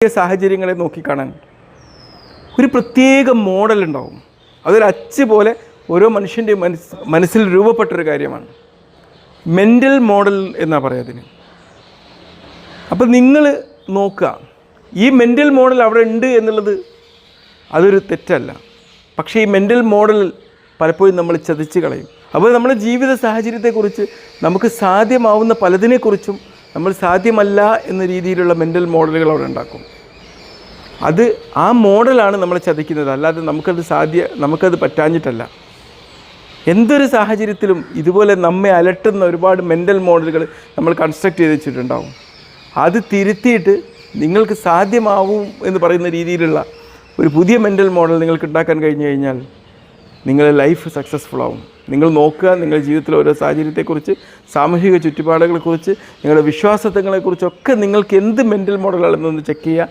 സാഹചര്യങ്ങളെ നോക്കിക്കാണാൻ ഒരു പ്രത്യേക മോഡൽ ഉണ്ടാവും. അതൊരു അച്ച് പോലെ ഓരോ മനുഷ്യൻ്റെ മനസ്സിൽ രൂപപ്പെട്ടൊരു കാര്യമാണ്. മെൻ്റൽ മോഡൽ എന്നാണ് പറയാതിന്. അപ്പോൾ നിങ്ങൾ നോക്കുക, ഈ മെൻ്റൽ മോഡൽ അവിടെ ഉണ്ട് എന്നുള്ളത് അതൊരു തെറ്റല്ല. പക്ഷേ ഈ മെൻ്റൽ മോഡൽ പലപ്പോഴും നമ്മൾ ചതിച്ച് കളയും. അപ്പോൾ നമ്മുടെ ജീവിത സാഹചര്യത്തെക്കുറിച്ച് നമുക്ക് സാധ്യമാവുന്ന പലതിനെക്കുറിച്ചും നമ്മൾ സാധ്യമല്ല എന്ന രീതിയിലുള്ള മെൻ്റൽ മോഡലുകൾ അവിടെ ഉണ്ടാക്കും. അത് ആ മോഡലാണ് നമ്മളെ ചതിക്കുന്നത്, അല്ലാതെ നമുക്കത് പറ്റാഞ്ഞിട്ടല്ല. എന്തൊരു സാഹചര്യത്തിലും ഇതുപോലെ നമ്മെ അലട്ടുന്ന ഒരുപാട് മെൻ്റൽ മോഡലുകൾ നമ്മൾ കൺസ്ട്രക്റ്റ് ചെയ്ത് വെച്ചിട്ടുണ്ടാവും. അത് തിരുത്തിയിട്ട് നിങ്ങൾക്ക് സാധ്യമാവും എന്ന് പറയുന്ന രീതിയിലുള്ള ഒരു പുതിയ മെൻ്റൽ മോഡൽ നിങ്ങൾക്ക് ഉണ്ടാക്കാൻ കഴിഞ്ഞു കഴിഞ്ഞാൽ നിങ്ങളുടെ ലൈഫ് സക്സസ്ഫുൾ ആവും. നിങ്ങൾ നോക്കുക, നിങ്ങളുടെ ജീവിതത്തിലെ ഓരോ സാഹചര്യത്തെക്കുറിച്ച്, സാമൂഹിക ചുറ്റുപാടുകളെക്കുറിച്ച്, നിങ്ങളുടെ വിശ്വാസങ്ങളെക്കുറിച്ചൊക്കെ നിങ്ങൾക്ക് എന്ത് മെൻ്റൽ മോഡലാണെന്നൊന്ന് ചെക്ക് ചെയ്യുക.